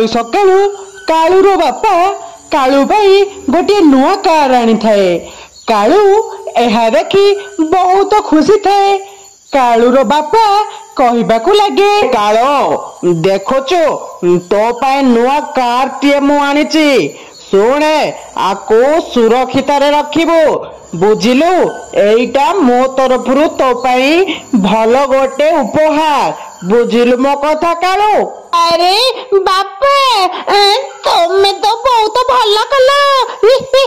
सकाळू कालूर बापा कालू भाई गोटे नुआ कार आनी थाए। कालू एहा देखी बहुत खुशी थाए। कालूर बापा कहबाकू लगे, कालो देखुचु तो पाए नुआ कार टीए मु आनीची। शुणे आको सुरक्षित रखिबु बुझिलु। एइटा मो तरफरु तो पाई भल गोटे उपहार बुझिलु मो कथा कालू। अरे बापा तमे तो बहुत भल कल। मुझे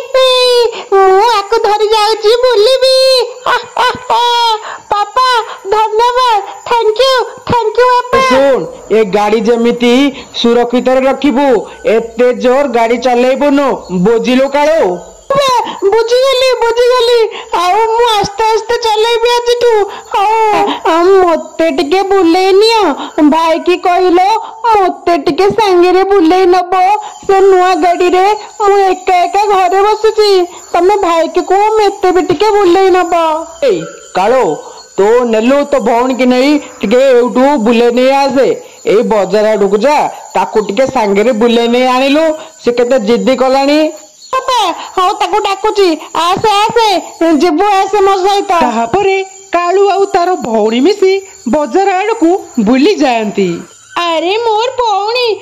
धरी जाऊँ बुलबी। पापा धन्यवाद। थैंक यू बापा। सुन ए गाड़ी जमीती सुरक्षित रखिबु एते जोर गाड़ी चलेबुनु बुझिलु कालू। बुझीगली आउ मु आस्ते आस्ते चलेबी आज मते टिके बुले नियो भाई की कहलो मते टिके संगे रे बुले नबो से नुआ गाड़ी रे मु एका एका घरे बसुची तमे भाई के को मते भी टिके बुले नबो। ए कालो तो नेलु तो भौन की नहीं टिके एउटू बुले नहीं आसे ए बाजार आडू जा ताकू टिके संगे रे बुले नहीं आनिलु से केते जिद्दी कलानी। पापा हाँ ताकू डाकुची आसे आसे जीवु आसे मो सहित। ताहापरे कालू आउ तारो भौणी मिसी बाजार आडू बुली जायंती। अरे मोर भौणी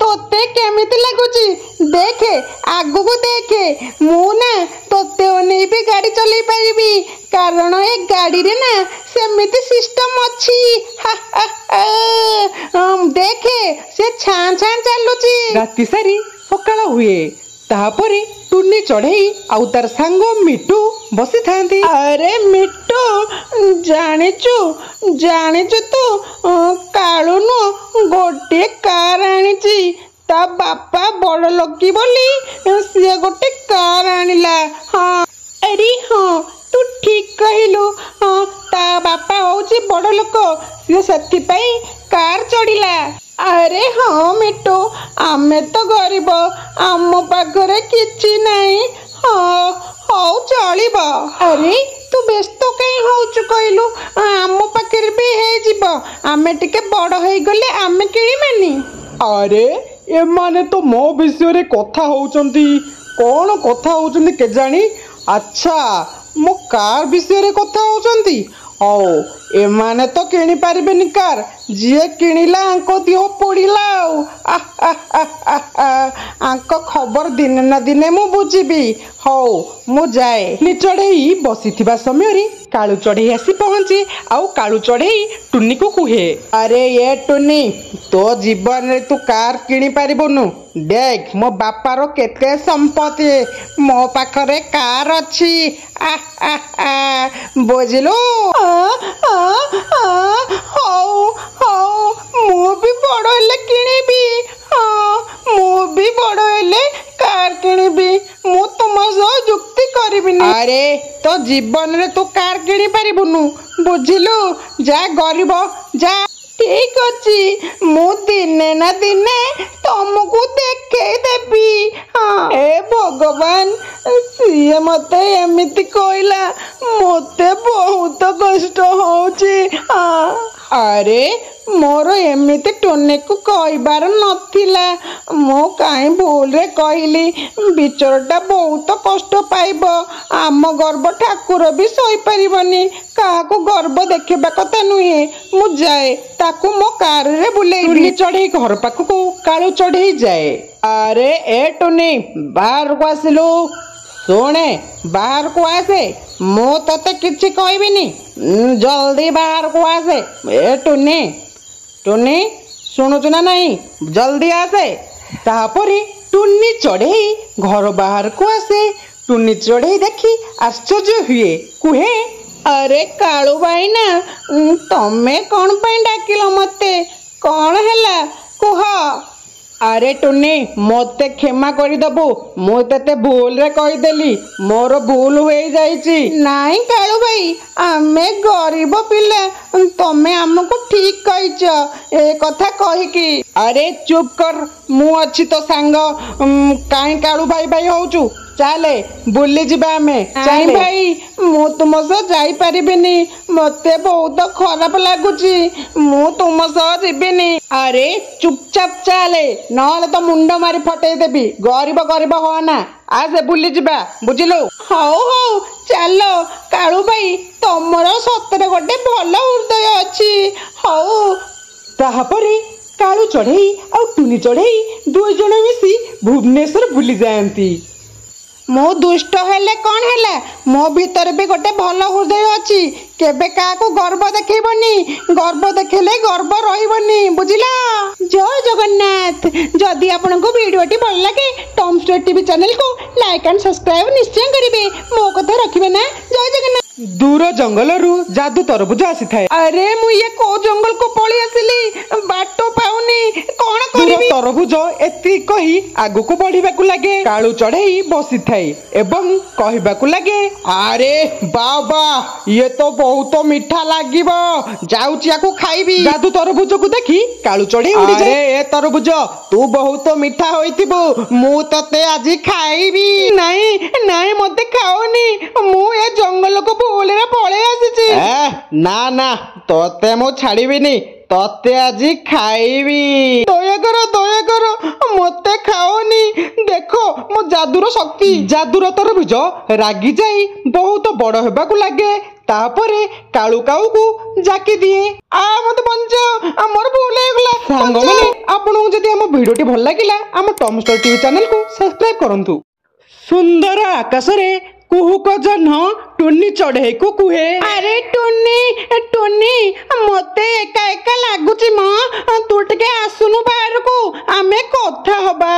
तोते केमिति लागुची देखे आगु को देखे मु ना तोते ओने भी गाड़ी चलाई पारिबी कारण ए गाड़ी रे ना सेमिति सिस्टम अछि। देखे से छान छान चलुची। राति सारी सकाळ हुए ताहापरे टुन्नी चढ़ई आउ तार सांगो मिट्टू बसी थांती। अरे मिट्टू जानिचु तू कालू नु गोटे कार आनीची ता बापा बड़ लोकी बोली सी गोटे कार आनिला। हाँ अरे हाँ तू ठीक कहलु। हाँ ता बापा होची बड़ लोक सी सेति पई कार चढ़िला। अरे हाँ मिट्टू आमे तो गरीब आम पाखरे किछि नहीं। हाँ हौ चलिब। अरे तू व्यस्त कहीं होचु कहलु आम पाखरे भी हे जिवो आमे टिके बड़ हे गले आमे किणी मानी। अरे ए माने तो मो विषय रे कथा होउचंती कोन कथा होउचंती केजानी। अच्छा मो कार विषय रे कथा होउचंती। ओ ए माने तो किणी पारिबेनी कार जिए किणिला आंको दियो पड़िला। आंको खबर दिने ना दिने मु बुझिबी। हौ मु जाए नि चढ़ई बसीथिबा समय रे कालू चढ़ई आसी पहुंची आउ कालू चढ़ई टुन्नी को कुहे, अरे ये टुन्नी तो जीवन रे तू कार किणी पारिबनु। देख मो बापारो केते संपत्ति मो पाखरे कार अछि। बुझिलु। हौ मु भी बड़ हेले किणीबी। हाँ मु भी बड़ हेले कार किणीबी मु तुम सह जुक्ति करिबिनी। अरे तो जीवन रे तू कार किणी पारिबुनु बुझिलु। जा गरीब जा। ठीक अच्छी मु दिने ना दिने तुमको देखे देबी। हाँ ए भगवान सीए मते एमिति कहला मते बहुत कष्ट होची। हाँ अरे मोर एमिति टोने को कहबार नथिला मो काई भूल रे कहली बिचरटा बहुत कष्ट पाइब आम गर्भ ठाकुर भी सही परिबनी काहाको गर्भ देखिबा कथा नुहे। मु जाए ताकू मो कार रे बुलेई चढ़ई घर पाखକୁ कालू चढ़ई जाए। अरे ए टुनी बाहर को आसिलु। सुने बाहर को आसे मु तते किछि कहबिनी जल्दी बाहर को आसे। ए टुनी टुनी शुणुचु ना नहीं जल्दी आसे। तापरे टुन्नी चढ़ई घर बाहर को आसे। टुन्नी चढ़ई देखी आश्चर्य हुए कुहे, अरे कालू भाई ना तमे कौन पाई डाकिल मते कौन हैला कुह। अरे टुन्नी मते क्षमा कर दबु मु तते भूल रे कहिदेली मोर भूल होई जाईची। नाई कालू भाई आमे गरीब पिला तमे हमको ठीक कहिच ए कथा कहि की। अरे चुप कर मु अछि तो सांग काई कालू भाई भाई होउचु। ଚାଲେ ବୁଲି ଯିବା ଆମେ। ନାଇଁ ଭାଇ, ମୁଁ ତୁମ ସହ ଯାଇପାରିବିନି। ମତେ ବହୁତ ଖରାପ ଲାଗୁଛି। ମୁଁ ତୁମ ସହ ଯିବିନି। ଆରେ ଚୁପଚାପ ଚାଲେ, ନହେଲେ ତ ମୁଣ୍ଡ ମାରି ଫଟେଇ ଦେବି। ଗରିବ ଗରିବ ହଅନା, ଆସେ ବୁଲି ଯିବା, ବୁଝିଲୁ? ହଉ ହଉ ଚାଲ। କାଳୁ ଭାଇ, ତମର ସତରେ ଗୋଟେ ଭଲ ହୃଦୟ ଅଛି। ହଉ। ତାହାପରେ କାଳୁ ଚଢ଼େଇ ଆଉ ଟୁନି ଚଢ଼େଇ ଦୁଇ ଜଣ ମିଶି ଭୁବନେଶ୍ୱର ବୁଲି ଯାଆନ୍ତି। ମୁଁ ଦୁଷ୍ଟ ହେଲେ କଣ ହେଲା, ମୋ ଭିତରେ ବି ଗୋଟେ ଭଲ ହୃଦୟ ଅଛି। କେବେ କାହାକୁ ଗର୍ବ ଦେଖେଇବନି। ଗର୍ବ ଦେଖେଇଲେ ଗର୍ବ ରହିବନି, ବୁଝିଲ? ଜୟ ଜଗନ୍ନାଥ। ଯଦି ଆପଣଙ୍କୁ ଭିଡ଼ିଓଟି ଭଲ ଲାଗେ, ଟମ୍ ଷ୍ଟୋରୀ ଟିଭି ଚ୍ୟାନେଲକୁ ଲାଇକ୍ ଆଣ୍ଡ ସବସ୍କ୍ରାଇବ ନିଶ୍ଚୟ କରିବେ। ମୋ କଥା ରଖିବେ ନା? ଜୟ ଜଗନ୍ନାଥ। ଦୂର ଜଙ୍ଗଲରୁ ଯାଦୁ ତରଭୁଜ ଆସିଥାଏ। ଆରେ ମୁଁ ଇଏ କୋଉ ଜଙ୍ଗଲକୁ ପଳେଇ ଆସିଲି, ବାଟ ପାଉନି, କଣ କରିବି? ତରଭୁଜ ଏତିକି କହି ଆଗକୁ ବଢିବାକୁ ଲାଗେ। କାଳୁ ଚଢ଼େଇ ବସିଥାଏ ଏବଂ କହିବାକୁ ଲାଗେ, ଆରେ ବାବା, ଇଏ ତ ବହୁତ ମିଠା ଲାଗିବ। ଯାଉଛି ୟାକୁ ଖାଇବି। ଯାଦୁ ତରଭୁଜକୁ ଦେଖି କାଳୁ ଚଢ଼େଇ ଆରେ ଏ ତରଭୁଜ, ତୁ ବହୁତ ମିଠା ହୋଇଥିବୁ। ମୁଁ ତତେ ଆଜି ଖାଇବି। ନାଇଁ ନାଇଁ, ମତେ ଖାଉନି। ମୁଁ ଏ ଜଙ୍ଗଲକୁ ଭୁଲରେ ପଳେଇ ଆସିଛି। ନା ନା, ତତେ ମୁଁ ଛାଡ଼ିବିନି। ତତେ ଆଜି ଖାଇବି। ଦୟାକର ଦୟାକର, ମତେ ଖାଅନି। ଦେଖ ମୋ ଯାଦୁର ଶକ୍ତି। ଯାଦୁର ତରଭୁଜ ରାଗି ଯାଇ ବହୁତ ବଡ ହେବାକୁ ଲାଗେ। ତାପରେ କାଳୁ କାଉକୁ ଜାକି ଦିଏ। ମତେ ବଞ୍ଚାଅ, ମୋର ଭୁଲ ହେଇଗଲା। ସାଙ୍ଗମାନେ, ଆପଣଙ୍କୁ ଯଦି ଆମ ଭିଡ଼ିଓଟି ଭଲ ଲାଗିଲା, ଆମ ଟମ୍ ଷ୍ଟୋରୀ ଟିଭି ଚ୍ୟାନେଲକୁ ସବସ୍କ୍ରାଇବ କରନ୍ତୁ। ସୁନ୍ଦର ଆକାଶରେ କୁହୁକ ଜହ୍ନ ଟୁନି ଚଢ଼େଇକୁ କୁହେ, ଆରେ ଟୁନି ଟୁନି, ମତେ ଏକା ଏକା ଲାଗୁଛି ମ। ତୁ ଟିକେ ଆସୁନୁ ବାହାରକୁ, ଆମେ କଥା ହବା।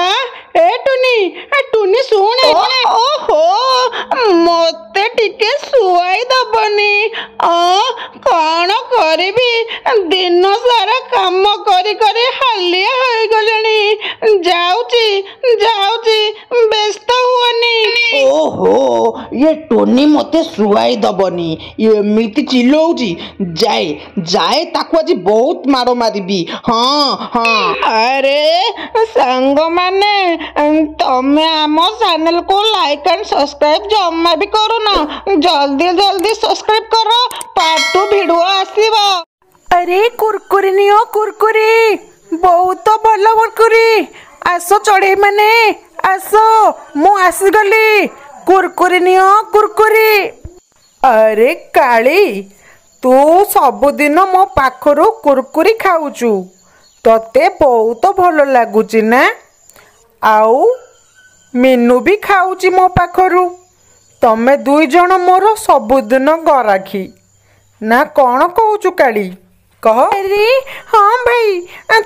ଏ ଟୁନି ଟୁନି ଶୁଣେ। ଓହୋ, ମତେ ଟିକେ ଶୁଆଇ ଦବନି? କଣ କରିବି, ଦିନ ସାରା କାମ କରି କରି ହାଲିଆ ହେଇଗଲେଣି। ଯାଉଛି ଯାଉଛି, ବ୍ୟସ୍ତ ହୁଅନି। ଓହୋ, ଇଏ ଟୁନି ମତେ ଶୁଆଇ ଦବନି, ଏମିତି ଚିଲଉଛି। ଯାଏ ତାକୁ ଆଜି ବହୁତ ମାଡ଼ ମାରିବି। ହଁ। ଆରେ ସାଙ୍ଗମାନେ, ତମେ ଆମ ଚ୍ୟାନେଲକୁ ଲାଇକ୍ ଆଣ୍ଡ ସବସ୍କ୍ରାଇବ ଜମା ବି କରୁନ। ଜଲ୍ଦି ଜଲ୍ଦି ସବସ୍କ୍ରାଇବ କର, ପାର୍ଟ 2 ଭିଡ଼ିଓ ଆସିବ। ଆରେ କୁରକୁରି ନିଅ, କୁରକୁରି, ବହୁତ ଭଲ କୁରକୁରି। ଆସ ଚଢ଼େଇ ମାନେ, ଆସ, ମୁଁ ଆସିଗଲି। କୁରକୁରି ନିଅ, କୁରକୁରି। ଆରେ କାଳି, ତୁ ସବୁଦିନ ମୋ ପାଖରୁ କୁରକୁରି ଖାଉଛୁ, ତତେ ବହୁତ ଭଲ ଲାଗୁଛି ନା? ଆଉ ମିନୁ ବି ଖାଉଛି ମୋ ପାଖରୁ। ତମେ ଦୁଇ ଜଣ ମୋର ସବୁଦିନ ଗରାଖୀ ନା, କଣ କହୁଛୁ କାଳି? କହ। ଆରେ ହଁ ଭାଇ,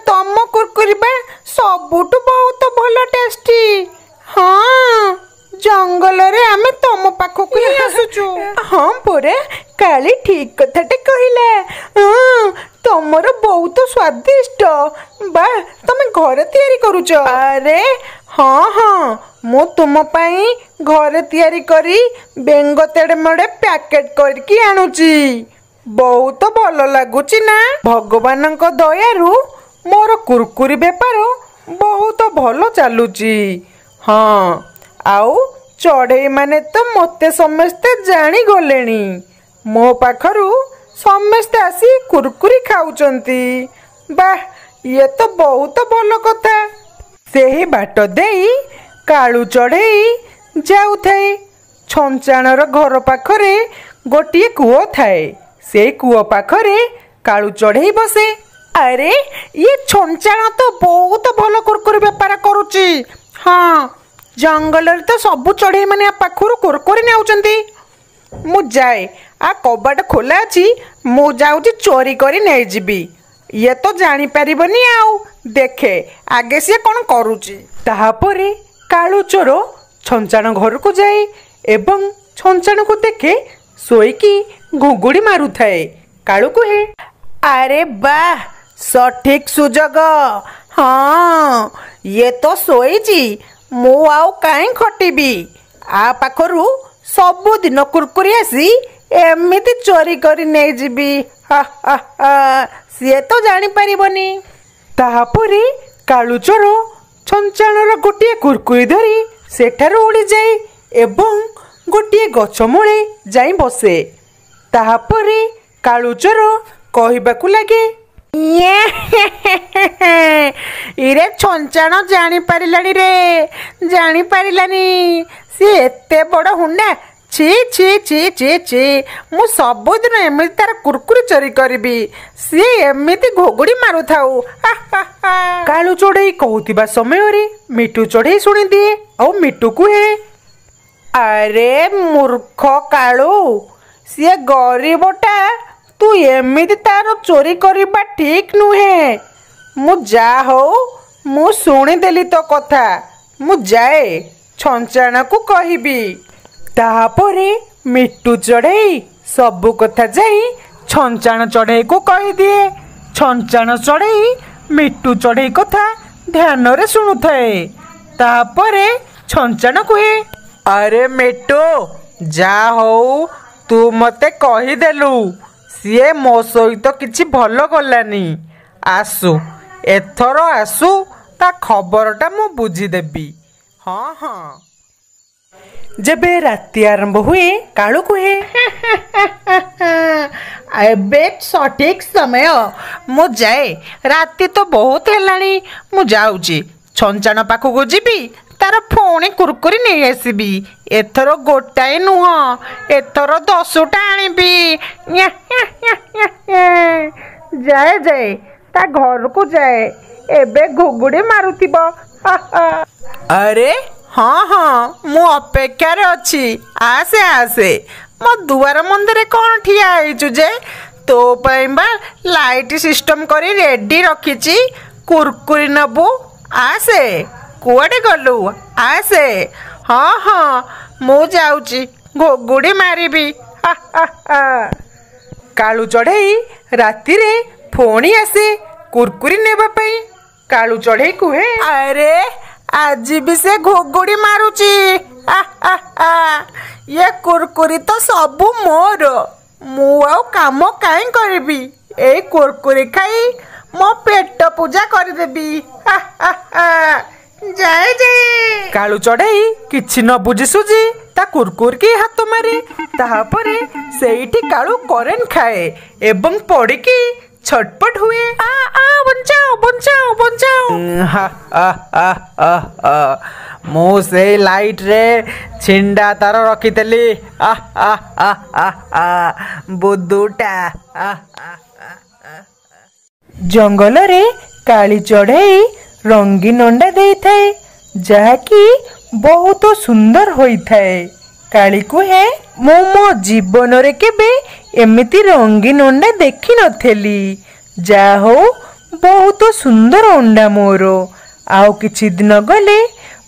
ତମ କୁରକୁରି ବା ସବୁଠୁ ବହୁତ ଭଲ ଟେଷ୍ଟି। ହଁ, ଜଙ୍ଗଲରେ ଆମେ ତମ ପାଖକୁ ହିଁ ଆସୁଛୁ। ହଁ ପରା, କାଳି ଠିକ କଥାଟେ କହିଲା। ତମର ବହୁତ ସ୍ୱାଦିଷ୍ଟ। ବା, ତମେ ଘରେ ତିଆରି କରୁଛ? ଆରେ ହଁ, ମୁଁ ତୁମ ପାଇଁ ଘରେ ତିଆରି କରି ବେଙ୍ଗ ତେଡ଼େ ମେଡ଼େ ପ୍ୟାକେଟ କରିକି ଆଣୁଛି। ବହୁତ ଭଲ ଲାଗୁଛି ନା? ଭଗବାନଙ୍କ ଦୟାରୁ ମୋର କୁରକୁରି ବେପାର ବହୁତ ଭଲ ଚାଲୁଛି। ହଁ, ଆଉ ଚଢ଼େଇ ମାନେ ତ ମତେ ସମସ୍ତେ ଜାଣିଗଲେଣି। ମୋ ପାଖରୁ ସମସ୍ତେ ଆସି କୁରକୁରି ଖାଉଛନ୍ତି। ବାଃ, ଇଏ ତ ବହୁତ ଭଲ କଥା। ସେହି ବାଟ ଦେଇ କାଳୁ ଚଢ଼େଇ ଯାଉଥାଏ। ଛଞ୍ଚାଣର ଘର ପାଖରେ ଗୋଟିଏ କୂଅ ଥାଏ। ସେଇ କୂଅ ପାଖରେ କାଳୁ ଚଢ଼େଇ ବସେ। ଆରେ ଇଏ ଛଞ୍ଚାଣ ତ ବହୁତ ଭଲ କୁରକୁରି ବେପାର କରୁଛି। ହଁ, ଜଙ୍ଗଲରେ ତ ସବୁ ଚଢ଼େଇ ମାନେ ଆ ପାଖରୁ କୁରକୁରି ନେଉଛନ୍ତି। ମୁଁ ଯାଏ, କବାଟ ଖୋଲା ଅଛି, ମୁଁ ଯାଉଛି ଚୋରି କରି ନେଇଯିବି। ଇଏ ତ ଜାଣିପାରିବନି। ଆଉ ଦେଖେ ଆଗେ ସିଏ କଣ କରୁଛି। ତାହାପରେ କାଳୁ ଚୋର ଛଞ୍ଚାଣ ଘରକୁ ଯାଏ ଏବଂ ଛଞ୍ଚାଣକୁ ଦେଖେ ଶୋଇକି ଘୁଙ୍ଗୁଡ଼ି ମାରୁଥାଏ। କାଳୁ କୁହେ, ଆରେ ବାଃ, ସଠିକ ସୁଯୋଗ। ହଁ, ଇଏ ତ ଶୋଇଛି, ମୁଁ ଆଉ କାହିଁ ଖଟିବି। ଆ ପାଖରୁ ସବୁଦିନ କୁରକୁରି ଆସି ଏମିତି ଚୋରି କରି ନେଇଯିବି। ସିଏ ତ ଜାଣିପାରିବନି। ତାହାପରେ କାଳୁ ଚୋର ଛଞ୍ଚାଣର ଗୋଟିଏ କୁରକୁରି ଧରି ସେଠାରୁ ଉଡ଼ିଯାଏ ଏବଂ ଗୋଟିଏ ଗଛ ମୂଳେ ଯାଇ ବସେ। ତାହାପରେ କାଳୁଚୋର କହିବାକୁ ଲାଗେ, ଇରେ ଛଞ୍ଚାଣ ଜାଣିପାରିଲାନି ରେ, ଜାଣିପାରିଲାନି। ସିଏ ଏତେ ବଡ଼ ହୁଣ୍ଡା। ଛି ଛି ଛି ଛି ଛି, ମୁଁ ସବୁଦିନ ଏମିତି ତାର କୁରକୁରି ଚୋରି କରିବି। ସିଏ ଏମିତି ଘୋଗୁଡ଼ି ମାରୁଥାଉ। କାଳୁ ଚଢ଼େଇ କହୁଥିବା ସମୟରେ ମିଟୁ ଚଢ଼େଇ ଶୁଣିଦିଏ ଆଉ ମିଟୁ କୁହେ, ଆରେ ମୂର୍ଖ କାଳୁ, ସିଏ ଗରିବଟା। ତୁ ଏମିତି ତାର ଚୋରି କରିବା ଠିକ୍ ନୁହେଁ। ମୁଁ ଯାହା ହଉ ମୁଁ ଶୁଣିଦେଲି ତୋ କଥା। ମୁଁ ଯାଏ ଛଞ୍ଚାଣକୁ କହିବି। ତାହାପରେ ମିଟୁ ଚଢ଼େଇ ସବୁ କଥା ଯାଇ ଛଞ୍ଚାଣ ଚଢ଼େଇକୁ କହିଦିଏ। ଛଞ୍ଚାଣ ଚଢ଼େଇ ମିଟୁ ଚଢ଼େଇ କଥା ଧ୍ୟାନରେ ଶୁଣୁଥାଏ। ତାପରେ ଛଞ୍ଚାଣ କୁହେ, ଆରେ ମିଟୁ, ଯାହା ହଉ ତୁ ମତେ କହିଦେଲୁ। ସିଏ ମୋ ସହିତ କିଛି ଭଲ କଲାନି। ଆସୁ, ଏଥର ଆସୁ, ତା ଖବରଟା ମୁଁ ବୁଝିଦେବି। ହଁ ହଁ। ଯେବେ ରାତି ଆରମ୍ଭ ହୁଏ କାଳୁ କୁହେ, ଏବେ ସଠିକ୍ ସମୟ। ମୁଁ ଯାଏ, ରାତି ତ ବହୁତ ହେଲାଣି। ମୁଁ ଯାଉଛି, ଛଞ୍ଚାଣ ପାଖକୁ ଯିବି, ତାର ପୁଣି କୁରକୁରି ନେଇ ଆସିବି। ଏଥର ଗୋଟାଏ ନୁହଁ, ଏଥର 10ଟା ଆଣିବି। ଯାଏ ଯାଏ, ତା ଘରକୁ ଯାଏ। ଏବେ ଘୁଗୁଡ଼ି ମାରୁଥିବ। ଆରେ ହଁ ହଁ, ମୁଁ ଅପେକ୍ଷାରେ ଅଛି। ଆସେ ଆସେ, ମୋ ଦୁଆର ମନ୍ଦିରେ କ'ଣ ଠିଆ ହେଇଛୁ ଯେ? ତୋ ପାଇଁ ବା ଲାଇଟ୍ ସିଷ୍ଟମ କରି ରେଡି ରଖିଛି। କୁରକୁରି ନେବୁ? ଆସେ। କୁଆଡ଼େ ଗଲୁ? ଆସେ। ହଁ ହଁ, ମୁଁ ଯାଉଛି, ଘୁଗୁଡ଼ି ମାରିବି। କାଳୁ ଚଢ଼େଇ ରାତିରେ ପୁଣି ଆସେ କୁରକୁରି ନେବା ପାଇଁ। କାଳୁ ଚଢ଼େଇ କୁହେ, ଆରେ ଆଜି ବି ସେ ଘୁଗୁଡ଼ି ମାରୁଛି। ଇଏ କୁରକୁରି ତ ସବୁ ମୋର। ମୁଁ ଆଉ କାମ କାହିଁ କରିବି? ଏଇ କୁରକୁରି ଖାଇ ମୋ ପେଟ ପୂଜା କରିଦେବି। ଯାଏ ଯାଏ। କାଳୁ ଚଢ଼େଇ କିଛି ନ ବୁଝି ସୁଝି ତା କୁରକୁରିକି ହାତ ମାରେ। ତାହାପରେ ସେଇଠି କାଳୁ କରେଣ୍ଟ ଖାଏ ଏବଂ ପଡ଼ିକି ଛଟପଟ ହୁଏ। ବଞ୍ଚାଅ ବଞ୍ଚାଅ ବଞ୍ଚାଅ। ମୁଁ ସେଇ ଲାଇଟ୍ରେ ଛିଣ୍ଡା ତାର ରଖିଥିଲି। ବୁଦୁଟା। ଜଙ୍ଗଲରେ କାଳି ଚଢ଼େଇ ରଙ୍ଗୀନ ଅଣ୍ଡା ଦେଇଥାଏ, ଯାହାକି ବହୁତ ସୁନ୍ଦର ହୋଇଥାଏ। କାଳି କୁହେ, ମୁଁ ମୋ ଜୀବନରେ କେବେ ଏମିତି ରଙ୍ଗୀନ ଅଣ୍ଡା ଦେଖିନଥିଲି। ଯାହା ହଉ ବହୁତ ସୁନ୍ଦର ଅଣ୍ଡା ମୋର। ଆଉ କିଛି ଦିନ ଗଲେ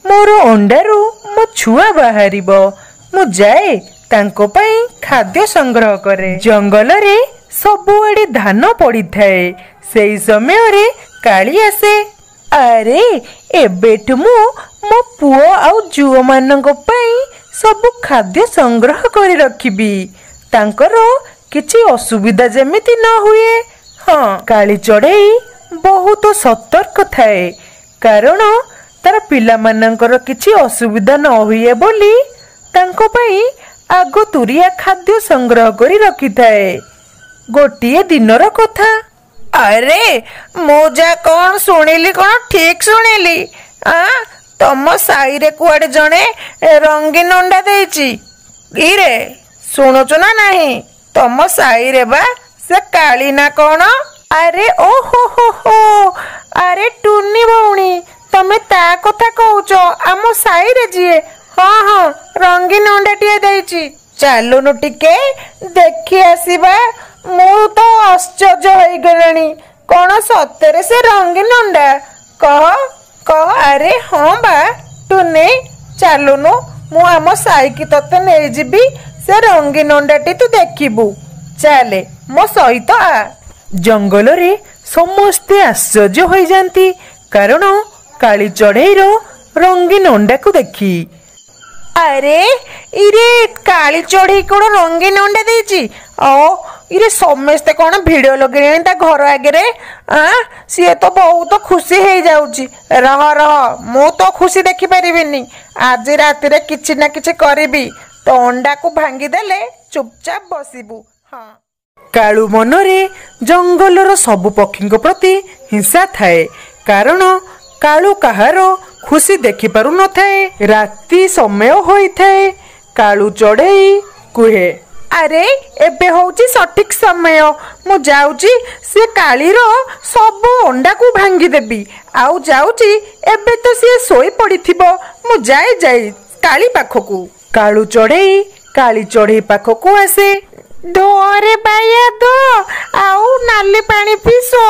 ମୋର ଅଣ୍ଡାରୁ ମୋ ଛୁଆ ବାହାରିବ। ମୁଁ ଯାଏ ତାଙ୍କ ପାଇଁ ଖାଦ୍ୟ ସଂଗ୍ରହ କରେ। ଜଙ୍ଗଲରେ ସବୁଆଡ଼େ ଧାନ ପଡ଼ିଥାଏ। ସେଇ ସମୟରେ କାଳି ଆସେ। ଆରେ ଏବେଠୁ ମୁଁ ମୋ ପୁଅ ଆଉ ଝିଅମାନଙ୍କ ପାଇଁ ସବୁ ଖାଦ୍ୟ ସଂଗ୍ରହ କରି ରଖିବି। ତାଙ୍କର କିଛି ଅସୁବିଧା ଯେମିତି ନ ହୁଏ। ହଁ, କାଳି ଚଢ଼େଇ ବହୁତ ସତର୍କ ଥାଏ, କାରଣ ତାର ପିଲାମାନଙ୍କର କିଛି ଅସୁବିଧା ନ ହୁଏ ବୋଲି ତାଙ୍କ ପାଇଁ ଆଗତୁରିଆ ଖାଦ୍ୟ ସଂଗ୍ରହ କରି ରଖିଥାଏ। ଗୋଟିଏ ଦିନର କଥା। ଆରେ ମୁଁ ଯାହା କ'ଣ ଶୁଣିଲି, କ'ଣ ଠିକ୍ ଶୁଣିଲି? ତମ ସାହିରେ କୁଆଡ଼େ ଜଣେ ରଙ୍ଗୀନ ଅଣ୍ଡା ଦେଇଛି? ଇରେ ଶୁଣୁଛୁ ନା ନାହିଁ? ତମ ସାହିରେ ବା ସେ କାଳି ନା କ'ଣ? ଆରେ ଓହୋ ହୋ ହୋ, ଆରେ ଟୁନି ଭଉଣୀ, ତମେ ତା କଥା କହୁଛ? ଆମ ସାହିରେ ଯିଏ ହଁ ହଁ ରଙ୍ଗୀନ ଅଣ୍ଡାଟିଏ ଦେଇଛି। ଚାଲୁନୁ ଟିକେ ଦେଖି ଆସିବା। ମୁଁ ତ ଆଶ୍ଚର୍ଯ୍ୟ ହେଇଗଲିଣି। କ'ଣ ସତରେ ସେ ରଙ୍ଗୀନ ଅଣ୍ଡା? କହ କହ। ଆରେ ହଁ ବା ଟୁନି, ଚାଲୁନୁ, ମୁଁ ଆମ ସାହିକି ତତେ ନେଇଯିବି। ସେ ରଙ୍ଗୀନ ଅଣ୍ଡାଟି ତୁ ଦେଖିବୁ। ଚାଲେ ମୋ ସହିତ ଆ। ଜଙ୍ଗଲରେ ସମସ୍ତେ ଆଶ୍ଚର୍ଯ୍ୟ ହୋଇଯାନ୍ତି, କାରଣ କାଳି ଚଢ଼େଇର ରଙ୍ଗୀନ ଅଣ୍ଡାକୁ ଦେଖି। ଆରେ ଇରେ କାଳି ଚଢ଼େଇ କ'ଣ ରଙ୍ଗୀନ ଅଣ୍ଡା ଦେଇଛି? इरे समस्ते कौन भिडियो लगे ता घर आगे सी तो बहुत खुशी हो जाऊची रह रह मु तो खुशी देखी पारिबिनी आज रात रे किछि ना किछि करिबी तो अंडा को भांगी देले चुपचाप बसिबू। हाँ कालू मनरे जंगलर सबु पक्षी प्रति हिंसा थाए कारण कालू कहार खुशी देखि पारु न थाए। राति समय होई थाए कालू चढ़ई कुहे अरे एबे होची सठिक समय मु जाऊची से कालीर सब अंडा को भांगी देबी आउ जाऊची एबे तो सी सोई पड़िथिबो मु जाई जाई काली पाखकू। कालू चढ़ई काली चढ़ई पाखकू आसे धोरे बाया दो आउ नाली पानी पीसो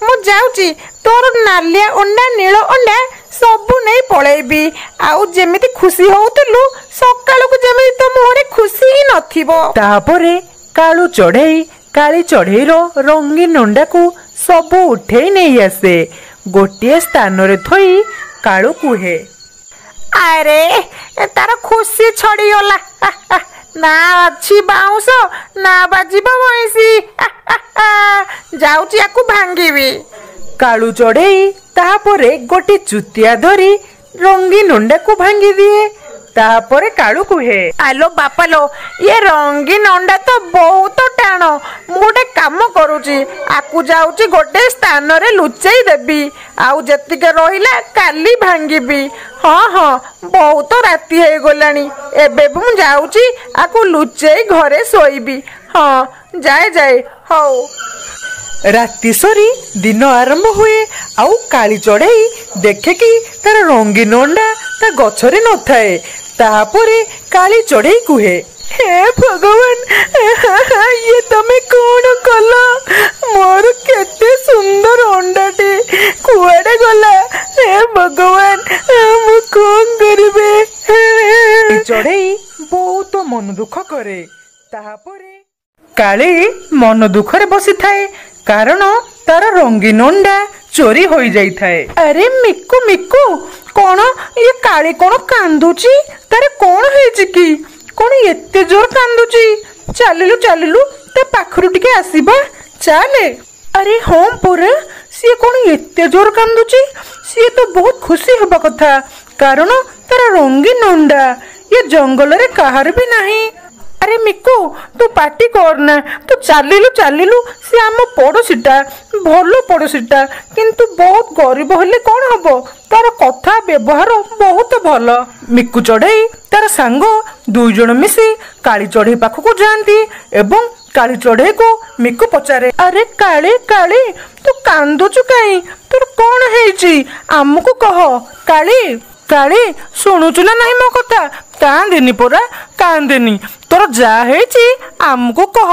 मु जाऊची तोर नालिया अंडा नील अंडा सबु नहीं पळेबी आउ जेमिति खुशी होउतलु सकाळु को जेमिति तो मोरे खुशी ही नथिबो। तापरे कालू चढ़ई काली चढ़ई रो रंगीन अंडा को सबु उठेई नहीं आसे गोटिए स्थान रे थई कालू कुहे अरे तार खुशी छड़ी गला ना अच्छी बाउंस ना बाजिबो बंसी जाउची याकू भांगीबी। कालू चढ़ई तापरे गोटे चुतिया धरी रंगीन अंडा को भांगी दिए तापरे कालू कुहे आलो बापा लो ये रंगीन अंडा तो बहुत टाण मु गोटे काम करूची आकू जाऊची गोटे स्थान रे लुचेई देबी आउ जतिके रहिला काली भांगीबी। हाँ हाँ बहुत राति हो गलानी एबे मु जाऊची आकू लुचेई घरे सोईबी। हाँ जाए जाए हौ राति सरी दिन आरंभ हुए आउ काली चढ़ई देखे कि तार रंगीन अंडा ता गछरे न थाए तापरे काली चढ़ई कुहे हे भगवान ये तमे कौन कल मोर केते सुंदर अंडाटे कुआडे गला हे भगवान मु कौन करबे। चढ़ई बहुत मन दुख करे तापरे काली मन दुखरे बसी थाए कारण तार रंगीन अंडा चोरी हो जाई थाए। अरे मिक्कू मिक्कू कौन ये काली कौन कांदुची तारे कौन हेची की कौन एते जोर कांदुची चलिलु चलिलु ता पाखरु टिके आसीबा चले। अरे हम पूरा सी कौन एते जोर कांदुची सी तो बहुत खुशी होबा कथा कारण तार रंगीन अंडा ये जंगल रे कहार भी नहीं। अरे मिक्कू तू पार्टी करना तू चलिलु चलिलु सी आम पड़ोसीटा भल पड़ोसीटा किंतु बहुत गरीब हेले कौन हबो तार कथा व्यवहार बहुत भल। मिक्कू चढ़ई तार सांग दुई जण मिसी काली चढ़ई पाखकू जाती एवं काली चढ़ई को मिक्कू पचारे अरे काली काली तू कांदुचु काई तोर कौन हेची आमको कह काली काली शुणुचु ना नहीं मो कथा कांदेनी पोरा कांदेनी तोर जा हेची आमको कह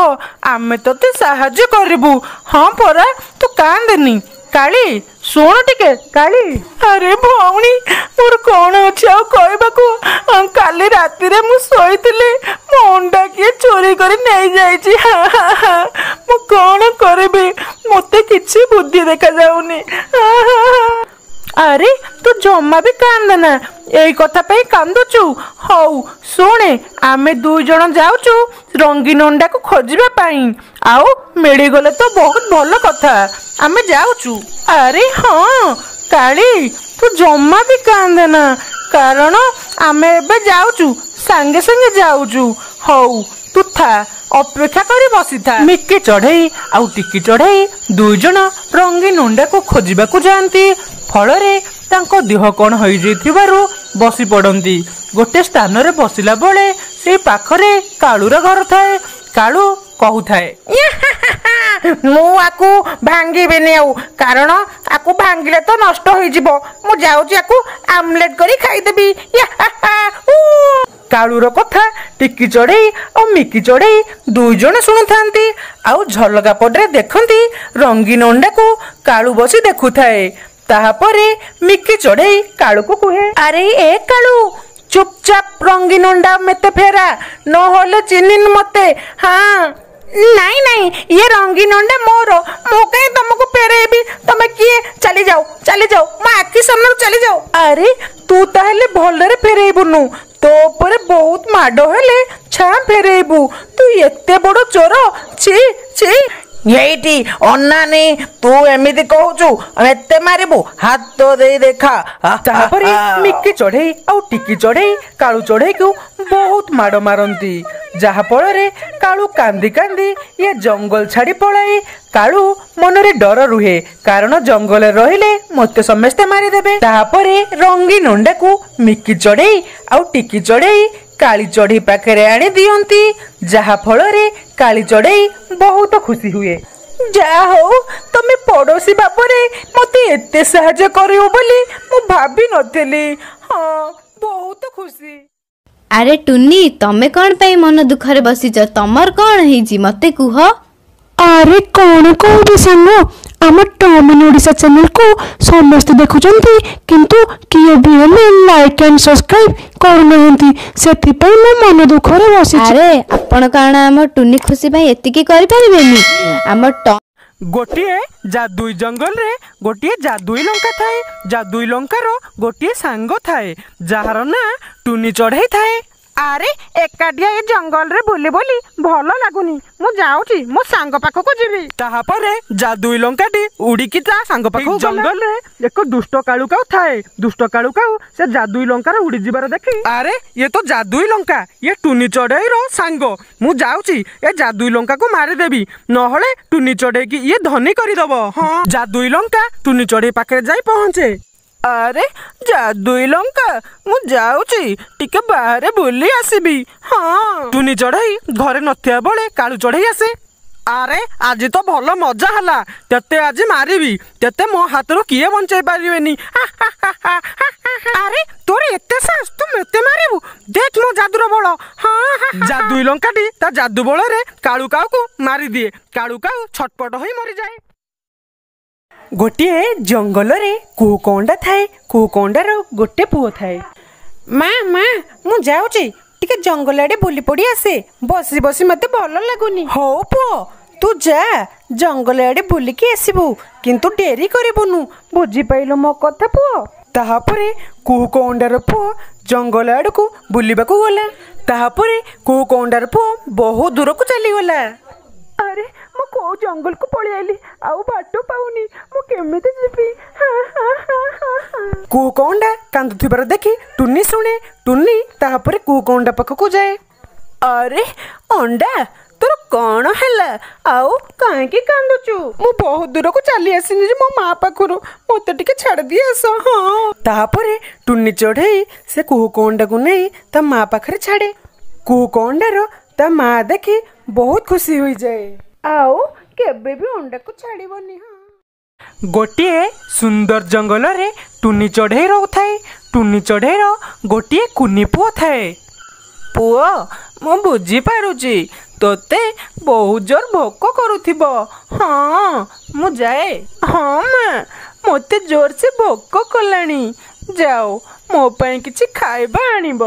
आमे तोते साहाଯ୍ୟ करिबू। हाँ पोरा तू कांदेनी काली शुण टिके काली। अरे भौणी मोर कौन अछि आ कहबाकू काली राति रे मु सोईतिले मो अंडा किए चोरी करी नहीं जाईची मु कौन करबी मते किछि बुद्धि देखा जाउनी। अरे तू जम्मा भी कांदना यही कथा पे कांदुचु हौ सुने आमे दुई जण जाउचु रंगीन अंडा को खोजिबा पाई आउ मिली गले तो बहुत भल कथा आमे जाउचु। अरे हाँ काली तू जम्मा भी कांदना कारण आमे एबे जाउचु संगे संगे जाउचु हौ तू था अपेक्षा करी बसी था। मिक्की चढ़ई आउ टिकी चढ़ई दुई जण रंगीन अंडा को खोजिबा को जांती फलरे तांको देह कौन हो जाइथिबारु बसी पड़ती गोटे स्थान रे बसिला बेले से पाखरे कालूर घर थाए कालू कहू थाए मु आकू भांगीबेनी आउ कारण आकू भांगिले तो नष्ट हो जिवो मु जाउची आकू आमलेट करी खाई देबी। कालूर कथा टिकी चढ़ई और मिकी चढ़ई दुई जण शुणु थांती आउ झलका पटरे देखंती रंगीन अंडा को कालू बसी देखु थाए ताहापरे मिकी चढ़ई कालू को कुहे अरे ए कालू चुपचाप रंगीन अंडा मते फेरा न होले चिन्हिन मते। हाँ नहीं नहीं ये रंगीन अंडा मोर मो कहीं तुमको फेरेबी तमे किए चली जाओ मो आखि सामने चली जाओ। अरे तू ताहले भलरे फेरेबुनु तो ऊपर बहुत माड हेले छा फेरेबू तू एते बड़ चोर छी छी এইটি অন্নানি তু এমিতি কହୁଛୁ এতে মারিবু হাত দেই দেখা ତାପରେ ମିକି ଚଢ଼େଇ ଆଉ ଟିକି ଚଢ଼େଇ କାଳୁ ଚଢ଼େଇକୁ ବହୁତ ମାଡ଼ ମାରନ୍ତି, ଯାହା ଫଳରେ କାଳୁ କାନ୍ଦି କାନ୍ଦି ଇଏ ଜଙ୍ଗଲ ଛାଡ଼ି ପଳାଏ। କାଳୁ ମନରେ ଡର ରୁହେ, କାରଣ ଜଙ୍ଗଲରେ ରହିଲେ ମୋତେ ସମସ୍ତେ ମାରିଦେବେ। ତାପରେ ରଙ୍ଗୀନ ଅଣ୍ଡାକୁ ମିକି ଚଢ଼େଇ ଆଉ ଟିକି ଚଢ଼େଇ କାଳି ଚଢ଼େଇ ପାଖରେ ଆଣି ଦିଅନ୍ତି, ଯାହା ଫଳରେ କାଳି ଚଢ଼େଇ ବହୁତ ଖୁସି ହୁଏ। ଯାହା ହଉ ତମେ ପଡ଼ୋଶୀ ଭାବରେ ମତେ ଏତେ ସାହାଯ୍ୟ କରିବ ବୋଲି ମୁଁ ଭାବି ନଥିଲି। ହଁ, ବହୁତ ଖୁସି। ଆରେ ଟୁନି, ତମେ କଣ ପାଇଁ ମନ ଦୁଃଖରେ ବସିଛ? ତମର କଣ ହେଇଛି ମତେ କୁହ। ଆରେ କଣ କହିବି ସାଙ୍ଗ, ଆମ ଟମିନ୍ ଓଡ଼ିଶା ଚ୍ୟାନେଲକୁ ସମସ୍ତେ ଦେଖୁଛନ୍ତି, କିନ୍ତୁ କିଏ ବି ହେଲେ ଲାଇକ୍ ଆଣ୍ଡ ସବସ୍କ୍ରାଇବ୍ କରୁନାହାନ୍ତି, ସେଥିପାଇଁ ମୁଁ ମନ ଦୁଃଖରେ ବସିଛି। ଆରେ ଆପଣ କଣ ଆମ ଟୁନି ଖୁସି ପାଇଁ ଏତିକି କରିପାରିବେନି? ଆମ ଗୋଟିଏ ଜାଦୁଇ ଜଙ୍ଗଲରେ ଗୋଟିଏ ଜାଦୁଇ ଲଙ୍କା ଥାଏ। ଜାଦୁଇ ଲଙ୍କାର ଗୋଟିଏ ସାଙ୍ଗ ଥାଏ, ଯାହାର ନାଁ ଟୁନି ଚଢ଼େଇ ଥାଏ। ଆରେ ଏକାଠିଆ ଏ ଜଙ୍ଗଲରେ ବୁଲି ବୁଲି ଭଲ ଲାଗୁନି, ମୁଁ ଯାଉଛି ମୋ ସାଙ୍ଗ ପାଖକୁ ଯିବି। ତାହାପରେ ଜାଦୁଇ ଲଙ୍କାଟି ଉଡ଼ିକି ତା ସାଙ୍ଗ ପାଖକୁ ଜଙ୍ଗଲରେ ଏକ ଦୁଷ୍ଟ କାଳୁକାଉ ଥାଏ। ଦୁଷ୍ଟ କାଳୁକାଉ ସେ ଜାଦୁଇ ଲଙ୍କାର ଉଡ଼ିଯିବାର ଦେଖି, ଆରେ ଇଏ ତ ଜାଦୁଇ ଲଙ୍କା, ଇଏ ଟୁନି ଚଢ଼େଇର ସାଙ୍ଗ, ମୁଁ ଯାଉଛି ଏ ଜାଦୁଇ ଲଙ୍କାକୁ ମାରିଦେବି, ନହେଲେ ଟୁନି ଚଢ଼େଇକି ଇଏ ଧନୀ କରିଦବ। ହଁ, ଜାଦୁଇ ଲଙ୍କା ଟୁନି ଚଢ଼େଇ ପାଖରେ ଯାଇ ପହଞ୍ଚେ। ଆରେ ଜାଦୁଇ ଲଙ୍କା, ମୁଁ ଯାଉଛି ଟିକେ ବାହାରେ ବୁଲି ଆସିବି। ହଁ, ଟୁନି ଚଢ଼େଇ ଘରେ ନଥିବା ବେଳେ କାଳୁ ଚଢ଼େଇ ଆସେ। ଆରେ ଆଜି ତ ଭଲ ମଜା ହେଲା, ତତେ ଆଜି ମାରିବି, ତତେ ମୋ ହାତରୁ କିଏ ବଞ୍ଚେଇ ପାରିବେନି। ଆରେ ତୋର ଏତେ ସାହସ, ତୁ ମତେ ମାରିବୁ? ଦେଖ ମୋ ଜାଦୁର ବଳ। ହଁ, ଜାଦୁଇ ଲଙ୍କାଟି ତା ଜାଦୁ ବଳରେ କାଳୁ କାଉକୁ ମାରିଦିଏ। କାଳୁ କାଉ ଛଟପଟ ହୋଇ ମରିଯାଏ। ଗୋଟିଏ ଜଙ୍ଗଲରେ କୁହୁକଣ୍ଡା ଥାଏ। କୁହୁକଣ୍ଡାର ଗୋଟେ ପୁଅ ଥାଏ। ମା ମା, ମୁଁ ଯାଉଛି ଟିକେ ଜଙ୍ଗଲ ଆଡେ ବୁଲି ପଡି ଆସେ, ବସି ବସି ମତେ ଭଲ ଲାଗୁନି। ହଉ ପୁଅ, ତୁ ଯା ଜଙ୍ଗଲ ଆଡେ ବୁଲିକି ଆସିବୁ, କିନ୍ତୁ ଡେରି କରିବୁନୁ, ବୁଝିପାଇଲୁ ମୋ କଥା ପୁଅ? ତାହାପରେ କୁହୁକଣ୍ଡାର ପୁଅ ଜଙ୍ଗଲ ଆଡକୁ ବୁଲିବାକୁ ଗଲା। ତାହାପରେ କୁହୁକଣ୍ଡାର ପୁଅ ବହୁତ ଦୂରକୁ ଚାଲିଗଲା। ଆରେ ମୁଁ କୋଉ ଜଙ୍ଗଲକୁ ପଳେଇ ଆଇଲି, ଆଉ ବାଟ ପାଉନି, ମୁଁ କେମିତି ଯିବି? କୁହୁକଣ୍ଡା କାନ୍ଦୁଥିବାର ଦେଖି ଟୁନି ଶୁଣେ। ଟୁନି ତାହାପରେ କୁହୁକଣ୍ଡା ପାଖକୁ ଯାଏ। ଆରେ ଅଣ୍ଡା, ତୋର କଣ ହେଲା? ଆଉ କାହିଁକି କାନ୍ଦୁଛୁ? ମୁଁ ବହୁତ ଦୂରକୁ ଚାଲି ଆସିନି ଯେ ମୋ ମା ପାଖରୁ, ମତେ ଟିକେ ଛାଡ଼ି ଦିଏ ଆସ। ହଁ, ତାହାପରେ ଟୁନି ଚଢ଼େଇ ସେ କୁହୁକଣ୍ଡାକୁ ନେଇ ତା ମା ପାଖରେ ଛାଡ଼େ। କୁହୁକଣ୍ଡାର ତା ମା ଦେଖି ବହୁତ ଖୁସି ହୋଇଯାଏ, ଆଉ କେବେ ବି ଅଣ୍ଡାକୁ ଛାଡ଼ିବନି। ଗୋଟିଏ ସୁନ୍ଦର ଜଙ୍ଗଲରେ ଟୁନି ଚଢ଼େଇ ରହୁଥାଏ। ଟୁନି ଚଢ଼େଇର ଗୋଟିଏ କୁନି ପୁଅ ଥାଏ। ପୁଅ, ମୁଁ ବୁଝିପାରୁଛି ତୋତେ ବହୁତ ଜୋର ଭୋକ କରୁଥିବ। ହଁ, ମୁଁ ଯାଏ। ହଁ ମା, ମୋତେ ଜୋରସେ ଭୋକ କଲାଣି, ଯାଅ ମୋ ପାଇଁ କିଛି ଖାଇବା ଆଣିବ।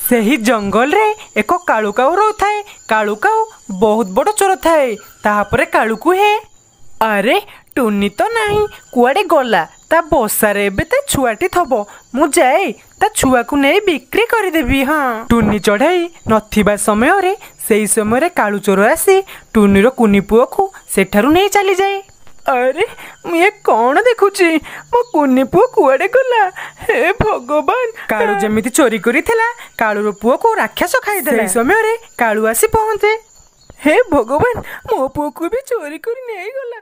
ସେହି ଜଙ୍ଗଲରେ ଏକ କାଳୁକାଉ ରହୁଥାଏ। କାଳୁକାଉ ବହୁତ ବଡ଼ ଚୋର ଥାଏ। ତାହାପରେ କାଳୁ କୁହେ, ଆରେ ଟୁନି ତ ନାହିଁ, କୁଆଡ଼େ ଗଲା? ତା ବସାରେ ଏବେ ତା ଛୁଆଟି ଥବ, ମୁଁ ଯାଏ ତା ଛୁଆକୁ ନେଇ ବିକ୍ରି କରିଦେବି। ହଁ, ଟୁନି ଚଢ଼େଇ ନଥିବା ସମୟରେ ସେଇ ସମୟରେ କାଳୁ ଚୋର ଆସି ଟୁନିର କୁନି ପୁଅକୁ ସେଠାରୁ ନେଇ ଚାଲିଯାଏ। ଆରେ ମୁଁ ଏ କଣ ଦେଖୁଛି, ମୋ କୁନି ପୁଅ କୁଆଡ଼େ ଗଲା? ହେ ଭଗବାନ! କାଳୁ ଯେମିତି ଚୋରି କରିଥିଲା, କାଳୁର ପୁଅକୁ ରାକ୍ଷସ ଖାଇଦେଲା। ସେଇ ସମୟରେ କାଳୁ ଆସି ପହଞ୍ଚେ। ହେ ଭଗବାନ, ମୋ ପୁଅକୁ ବି ଚୋରି କରି ନେଇଗଲା।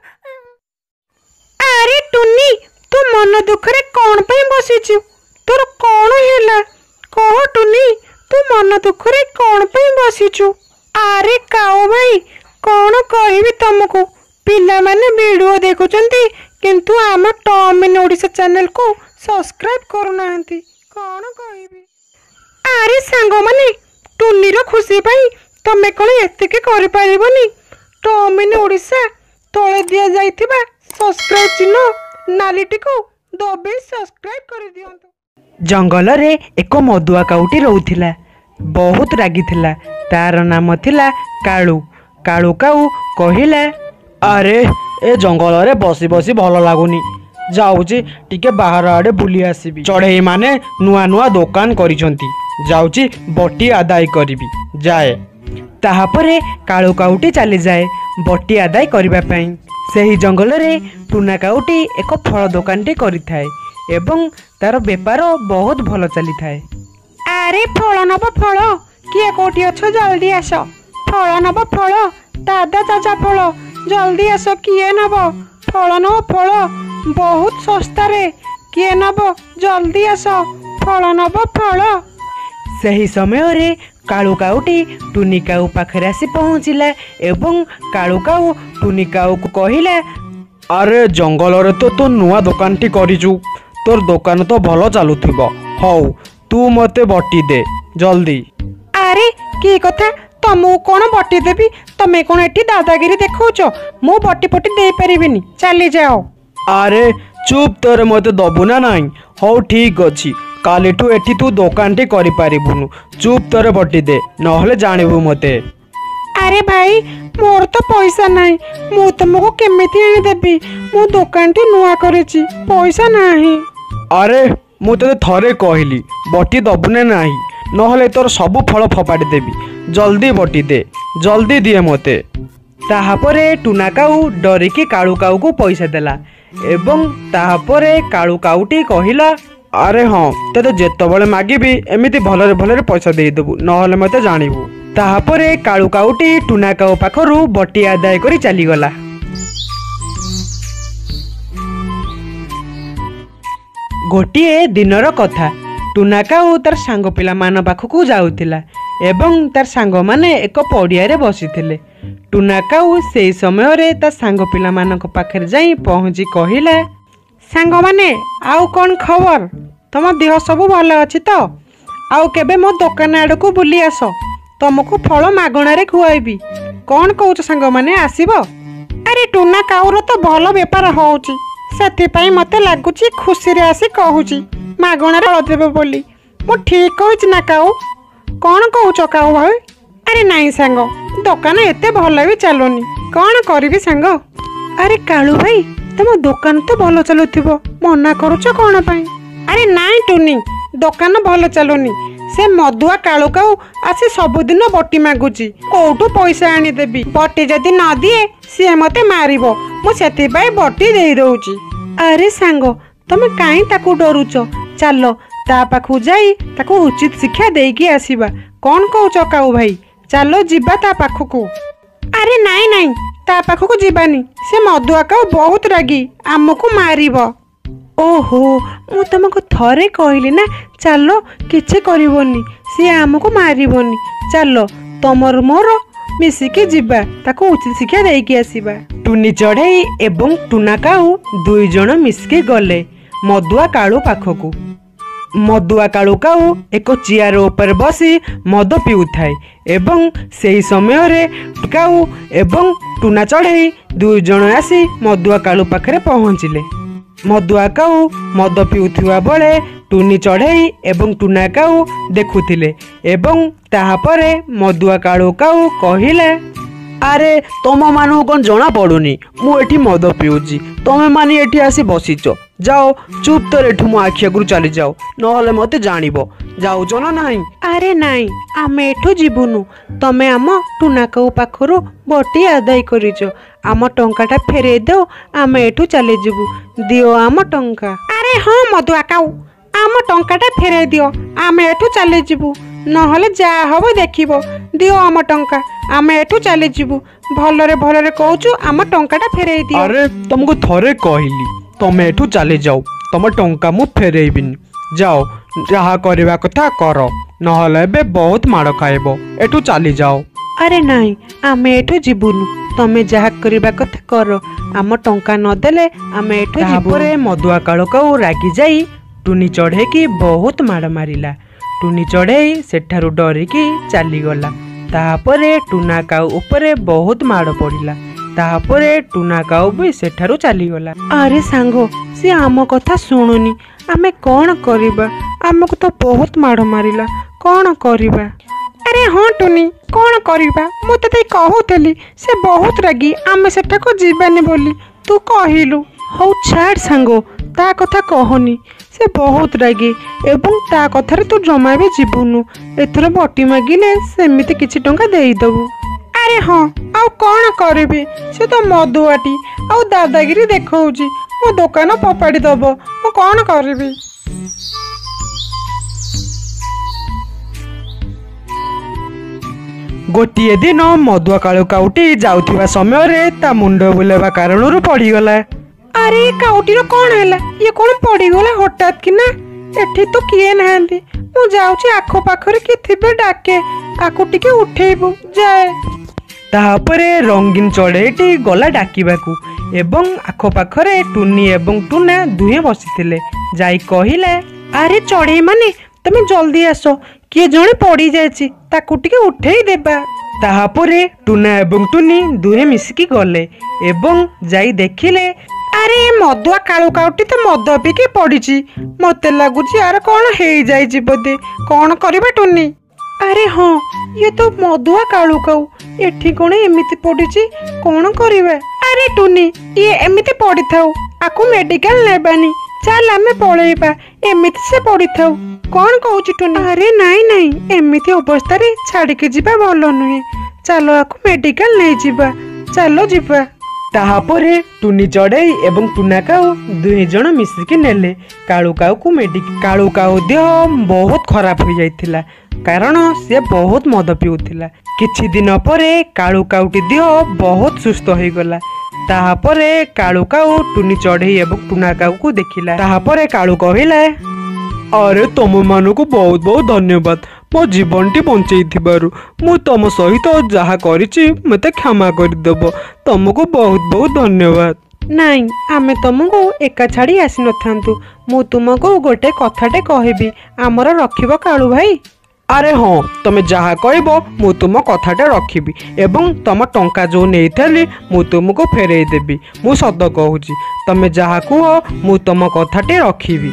ଆରେ ଟୁନି, ତୁ ମନ ଦୁଃଖରେ କଣ ପାଇଁ ବସିଛୁ? ତୋର କଣ ହେଲା? କହ ଟୁନି, ତୁ ମନ ଦୁଃଖରେ କଣ ପାଇଁ ବସିଛୁ? ଆରେ କାଉ ଭାଇ, କଣ କହିବି ତମକୁ, ପିଲାମାନେ ଭିଡ଼ିଓ ଦେଖୁଛନ୍ତି, କିନ୍ତୁ ଆମ ଟମିନ୍ ଓଡ଼ିଶା ଚ୍ୟାନେଲକୁ ସବସ୍କ୍ରାଇବ୍ କରୁନାହାନ୍ତି, କଣ କହିବି? ଆରେ ସାଙ୍ଗମାନେ, ଟୁନିର ଖୁସି ପାଇଁ ତମେ କଣ ଏତିକି କରିପାରିବନି? ଟମିନ୍ ଓଡ଼ିଶା ତଳେ ଦିଆଯାଇଥିବା ସବସ୍କ୍ରାଇବ୍ ଚିହ୍ନ ନାଲିଟିକୁ ଦବାଇ ସବସ୍କ୍ରାଇବ୍ କରିଦିଅନ୍ତୁ। ଜଙ୍ଗଲରେ ଏକ ମଦୁଆ କାଉଟି ରହୁଥିଲା, ବହୁତ ରାଗିଥିଲା। ତାର ନାମ ଥିଲା କାଳୁ। କାଳୁ କାଉ କହିଲା, ଆରେ ଏ ଜଙ୍ଗଲରେ ବସି ବସି ଭଲ ଲାଗୁନି, ଯାଉଛି ଟିକେ ବାହାର ଆଡ଼େ ବୁଲି ଆସିବି। ଚଢ଼େଇମାନେ ନୂଆ ନୂଆ ଦୋକାନ କରିଛନ୍ତି, ଯାଉଛି ବଟି ଆଦାୟ କରିବି, ଯାଏ। ତାହାପରେ କାଳୁ କାଉଟି ଚାଲିଯାଏ ବଟି ଆଦାୟ କରିବା ପାଇଁ। ସେହି ଜଙ୍ଗଲରେ ଟୁନା କାଉଟି ଏକ ଫଳ ଦୋକାନଟେ କରିଥାଏ ଏବଂ ତାର ବେପାର ବହୁତ ଭଲ ଚାଲିଥାଏ। ଆରେ ଫଳ ନବ ଫଳ, କିଏ କୋଉଠି ଅଛ ଜଲ୍ଦି ଆସ। ଫଳ ନବ ଫଳ, ତାଜା ତାଜା ଫଳ, ଜଲ୍ଦି ଆସ। କିଏ ନବ ଫଳ ନବ ଫଳ, ବହୁତ ଶସ୍ତାରେ। କିଏ ନବ ଜଲ୍ଦି ଆସ, ଫଳ ନବ ଫଳ। ସେହି ସମୟରେ କାଳୁ କାଉଟି ଟୁନି କାଉ ପାଖରେ ଆସି ପହଞ୍ଚିଲା ଏବଂ କାଳୁ କାଉ ଟୁନି କାଉକୁ କହିଲା, ଆରେ ଜଙ୍ଗଲରେ ତ ତୁ ନୂଆ ଦୋକାନଟି କରିଛୁ, ତୋର ଦୋକାନ ତ ଭଲ ଚାଲୁଥିବ। ହଉ ତୁ ମତେ ବଟି ଦେ ଜଲ୍ଦି। ଆରେ କି କଥା, ତମକୁ କ'ଣ ବଟି ଦେବି? ତମେ କ'ଣ ଏଠି ଦାଦାଗିରି ଦେଖାଉଛ? ମୁଁ ବଟି ଫଟି ଦେଇପାରିବିନି, ଚାଲିଯାଅ। ଆରେ ଚୁପ୍, ତୋର ମତେ ଦବୁ ନା ନାହିଁ? ହଉ ଠିକ୍ ଅଛି, କାଲିଠୁ ଏଠି ତୁ ଦୋକାନଟି କରିପାରିବୁନୁ। ଚୁପ୍, ତୋର ବଟି ଦେ, ନହେଲେ ଜାଣିବୁ ମତେ। ଆରେ ଭାଇ, ମୋର ତ ପଇସା ନାହିଁ, ମୁଁ ତମକୁ କେମିତି ଆଣିଦେବି? ମୁଁ ଦୋକାନଟି ନୂଆ କରିଛି, ପଇସା ନାହିଁ। ଆରେ ମୁଁ ତତେ ଥରେ କହିଲି ବଟି ଦବୁ ନା ନାହିଁ, ନହେଲେ ତୋର ସବୁ ଫଳ ଫୋପାଡ଼ି ଦେବି। ଜଲ୍ଦି ବଟି ଦେ, ଜଲ୍ଦି ଦିଏ ମତେ। ତାହାପରେ ଟୁନା କାଉ ଡରିକି କାଳୁ କାଉକୁ ପଇସା ଦେଲା ଏବଂ ତାହାପରେ କାଳୁ କାଉଟି କହିଲା, ଆରେ ହଁ, ତତେ ଯେତେବେଳେ ମାଗିବି ଏମିତି ଭଲରେ ଭଲରେ ପଇସା ଦେଇଦେବୁ, ନହେଲେ ମତେ ଜାଣିବୁ। ତାହାପରେ କାଳୁ କାଉଟି ଟୁନା କାଉ ପାଖରୁ ବଟି ଆଦାୟ କରି ଚାଲିଗଲା। ଗୋଟିଏ ଦିନର କଥା, ଟୁନା କାଉ ତାର ସାଙ୍ଗ ପିଲାମାନଙ୍କ ପାଖକୁ ଯାଉଥିଲା ଏବଂ ତାର ସାଙ୍ଗମାନେ ଏକ ପଡ଼ିଆରେ ବସିଥିଲେ। ଟୁନା କାଉ ସେହି ସମୟରେ ତା ସାଙ୍ଗ ପିଲାମାନଙ୍କ ପାଖରେ ଯାଇ ପହଞ୍ଚି କହିଲା, ସାଙ୍ଗମାନେ, ଆଉ କ'ଣ ଖବର? ତମ ଦେହ ସବୁ ଭଲ ଅଛି ତ? ଆଉ କେବେ ମୋ ଦୋକାନ ଆଡ଼କୁ ବୁଲି ଆସ, ତମକୁ ଫଳ ମାଗଣାରେ ଖୁଆଇବି। କ'ଣ କହୁଛ ସାଙ୍ଗମାନେ, ଆସିବ? ଆରେ ଟୁନା କାଉର ତ ଭଲ ବେପାର ହେଉଛି, ସେଥିପାଇଁ ମୋତେ ଲାଗୁଛି ଖୁସିରେ ଆସି କହୁଛି ମାଗଣାରେ ଫଳ ଦେବ ବୋଲି। ମୁଁ ଠିକ୍ କହୁଛି ନା କାଉ? କ'ଣ କହୁଛ କାଉ ଭାଇ? ଆରେ ନାଇଁ ସାଙ୍ଗ, ଦୋକାନ ଏତେ ଭଲ ବି ଚାଲୁନି, କ'ଣ କରିବି ସାଙ୍ଗ? ଆରେ କାଳୁ ଭାଇ, ତମ ଦୋକାନ ତ ଭଲ ଚାଲୁଥିବ, ମନା କରୁଛ କ'ଣ ପାଇଁ? ଆରେ ନାଇଁ ଟୁନି, ଦୋକାନ ଭଲ ଚାଲୁନି। ସେ ମଧୁଆ କାଳୁ କାଉ ଆସି ସବୁଦିନ ବଟି ମାଗୁଛି, କୋଉଠୁ ପଇସା ଆଣିଦେବି? ବଟି ଯଦି ନ ଦିଏ ସିଏ ମତେ ମାରିବ, ମୁଁ ସେଥିପାଇଁ ବଟି ଦେଇ ଦଉଛି। ଆରେ ସାଙ୍ଗ, ତମେ କାହିଁ ତାକୁ ଡରୁଛ? ଚାଲ ତା ପାଖକୁ ଯାଇ ତାକୁ ଉଚିତ ଶିକ୍ଷା ଦେଇକି ଆସିବା। କ'ଣ କହୁଛ କାଉ ଭାଇ? ଚାଲ ଯିବା ତା ପାଖକୁ। ଆରେ ନାଇଁ ନାଇଁ, ତା ପାଖକୁ ଯିବାନି, ସେ ମଧୁଆ କାଉ ବହୁତ ରାଗି, ଆମକୁ ମାରିବ। ଓହୋ, ମୁଁ ତମକୁ ଥରେ କହିଲି ନା, ଚାଲ କିଛି କରିବନି, ସିଏ ଆମକୁ ମାରିବନି। ଚାଲ ତମର ମୋର ମିଶିକି ଯିବା, ତାକୁ ଉଚିତ ଶିକ୍ଷା ଦେଇକି ଆସିବା। ଟୁନି ଚଢ଼େଇ ଏବଂ ଟୁନା କାଉ ଦୁଇ ଜଣ ମିଶିକି ଗଲେ ମଧୁଆ କାଳୁ ପାଖକୁ। ମଧୁଆ କାଳୁ କାଉ ଏକ ଚିଆର ଉପରେ ବସି ମଦ ପିଉଥାଏ ଏବଂ ସେହି ସମୟରେ କାଉ ଏବଂ ଟୁନା ଚଢ଼େଇ ଦୁଇ ଜଣ ଆସି ମଧୁଆ କାଳୁ ପାଖରେ ପହଞ୍ଚିଲେ। ମଧୁଆ କାଉ ମଦ ପିଉଥିବା ବେଳେ ଟୁନି ଚଢ଼େଇ ଏବଂ ଟୁନା କାଉ ଦେଖୁଥିଲେ ଏବଂ ତାହାପରେ ମଧୁଆ କାଳୁ କାଉ କହିଲା, ଆରେ ତମମାନଙ୍କୁ କ'ଣ ଜଣା ପଡ଼ୁନି? ମୁଁ ଏଠି ମଦ ପିଉଛି, ତମେ ମାନେ ଏଠି ଆସି ବସିଛ। ଯାଅ, ଚୁପ୍ ତୋର ଏଠୁ ମୋ ଆଖି ଆଗରୁ ଚାଲିଯାଅ, ନହେଲେ ମତେ ଜାଣିବ। ଯାଉଛ ନା ନାହିଁ? ଆରେ ନାଇଁ, ଆମେ ଏଠୁ ଯିବୁନୁ। ତମେ ଆମ ଟୁନା କାଉ ପାଖରୁ ବଟି ଆଦାୟ କରିଛ, ଆମ ଟଙ୍କାଟା ଫେରେଇ ଦଉ, ଆମେ ଏଠୁ ଚାଲିଯିବୁ। ଦିଅ ଆମ ଟଙ୍କା। ଆରେ ହଁ ମଧୁଆ କାଉ, ଆମ ଟଙ୍କାଟା ଫେରେଇ ଦିଅ, ଆମେ ଏଠୁ ଚାଲିଯିବୁ, ନହେଲେ ଯାହା ହବ ଦେଖିବ। ଦିଅ ଆମ ଟଙ୍କା, ଆମେ ଏଠୁ ଚାଲିଯିବୁ। ଭଲରେ ଭଲରେ କହୁଛୁ, ଆମ ଟଙ୍କାଟା ଫେରେଇ ଦିଅ। ଆରେ ତମକୁ ଥରେ କହିଲି ତମେ ଏଠୁ ଚାଲିଯାଅ, ତମ ଟଙ୍କା ମୁଁ ଫେରେଇବିନି। ଯାଅ, ଯାହା କରିବା କଥା କର, ନହେଲେ ଏବେ ବହୁତ ମାଡ଼ ଖାଇବ। ଏଠୁ ଚାଲିଯାଅ। ଆରେ ନାଇଁ, ଆମେ ଏଠୁ ଯିବୁନୁ, ତମେ ଯାହା କରିବା କଥା କର, ଆମ ଟଙ୍କା ନଦେଲେ ଆମେ ଏଠୁ ଯିବୁ। ତାପରେ ମଧୁଆ କାଳୁ କାଉ ରାଗି ଯାଇ ଟୁନି ଚଢ଼େଇକି ବହୁତ ମାଡ଼ ମାରିଲା। ଟୁନି ଚଢ଼େଇ ସେଠାରୁ ଡରିକି ଚାଲିଗଲା। ତାପରେ ଟୁନା କାଉ ଉପରେ ବହୁତ ମାଡ଼ ପଡ଼ିଲା। ତାପରେ ଟୁନା କାଉ ବି ସେଠାରୁ ଚାଲିଗଲା। ଆରେ ସାଙ୍ଗ, ସେ ଆମ କଥା ଶୁଣୁନି, ଆମେ କ'ଣ କରିବା? ଆମକୁ ତ ବହୁତ ମାଡ଼ ମାରିଲା, କ'ଣ କରିବା? ଆରେ ହଁ ଟୁନି, କ'ଣ କରିବା? ମୁଁ ତତେ କହୁଥିଲି, ସେ ବହୁତ ରାଗି, ଆମେ ସେଠାକୁ ଯିବାନି ବୋଲି ତୁ କହିଲୁ। ହଉ ଛାଡ଼ ସାଙ୍ଗ, ତା କଥା କହନି, ସେ से बहुत रागी एवं ता कथारे तू जमा भी जीवुनु एथर बटी मागिले सेमिति किछि टंका देईदबु। अरे हाँ आउ कौन करिबि से तो मधुआटी आउ दादागिरी देखौची मो दुकान पपाड़ी दब मु कौन करिबि। गोटे दिन मधुआ कालू काउटी जाउथिबा समय रे ता मुंड बुलेबा कारणरू पड़ीगला। अरे काउटीर कौन है ये कौन पड़ीगला हठात कि ना एठी तो किए नहांती मु जाउची आखो पाखरे कि थिबे डाके आकु टिके उठेइबु जाए। तापरे रंगीन चढ़ेईटी गला डाकिबाकू एवं आखो पाखरे टुनी एवं टुना दुहे बसिथिले। जाई कहिले अरे चढ़ेई माने तमे जल्दी आसो किए जणे पड़ी जायछि ताकु टिके उठेई देबा। ताहापरे टुना एवं टुनी दुहे मिसिकी गले एवं जाई देखिले अरे मधुआ कालू काउटी तो मद पिके पड़ी मते लगुच यार कौन हो जाइए बोधे कौन करबा टुनी। अरे हाँ ये तो मधुआ कालू काऊ एठी कौन एमिति पड़ी कौन करबा। अरे टुनी ये एमिति पड़ी थाऊ आकु मेडिकल नेबानी चल आमे पळेबा एमिति से पड़ी थाऊ कौन कहूची टुनी। अरे नाई नाई एमिति अवस्था रे छाड़ी के जीवा भलो नुहे चलो आकु मेडिकल नहीं जीवा चलो जीवा। ताहापरे टुनी चढ़ई एवं टुना काऊ दुई जण मिसिकी नेले कालू काऊ को मेडिकल। कालू काऊ देह बहुत खराब हो जाइथिला कारण से बहुत मद पिउथिला। किछि दिन परे कालू काऊटी देह बहुत सुस्त हो गला। ताहापरे कालू काऊ टुनी चढ़ई एवं टुना काऊ को देखिला। ताहापरे कालू कहिला अरे तुम मानकु बहुत बहुत धन्यवाद मो जीवनटी बंचई थिबारु मु तुम सहित जहा करिछि मते क्षमा कर देबो तुमको बहुत बहुत धन्यवाद। नाई आमे तुमको एका छाड़ी आसी नथांतु मु तुमको गोटे कथाटे कहबी आमर रखिबो कालू भाई। अरे हाँ तुम जहा कहबो मु तुम कथाटे रखिबी एवं तुम टंका जो नेइथाली मु तुमको फेरई देबी मु सद कहूची तुम जहा कुह मु तुम कथाटे रखिबी।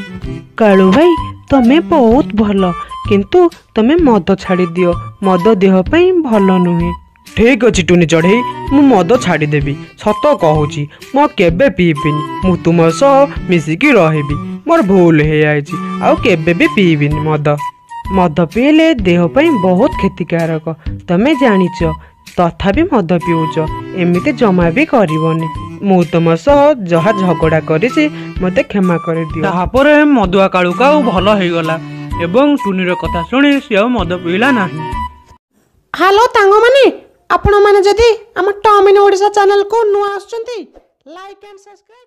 कालू भाई तमे बहुत भल किंतु तमे मद छाड़ी दियो मद देह पई भल नुहे। ठीक अच्छी टुनी चढ़ई मु मद छाड़ी देबी सत कहूची मो केबे पीबिनी मु तुम सह मिसिकी रहिबी मोर भूल हे आइछि आउ केबे भी पीबिनी मद। मद पीले देह पई बहुत क्षतिकारक तमे जानिच तथापि मद पिउच एमिते जमा भी करबनी मु तुम सह जहा झगड़ा करिछि मते क्षमा कर दियो। ताहापरे मधुआ कालू काऊ भल हो गला एवं टुनीर कथा शुणी से मद पीला नाही। हेलो तांगो माने आपण माने जदी हम टॉम इन ओडिशा चैनल को नुआ आछंती लाइक एंड सब्सक्राइब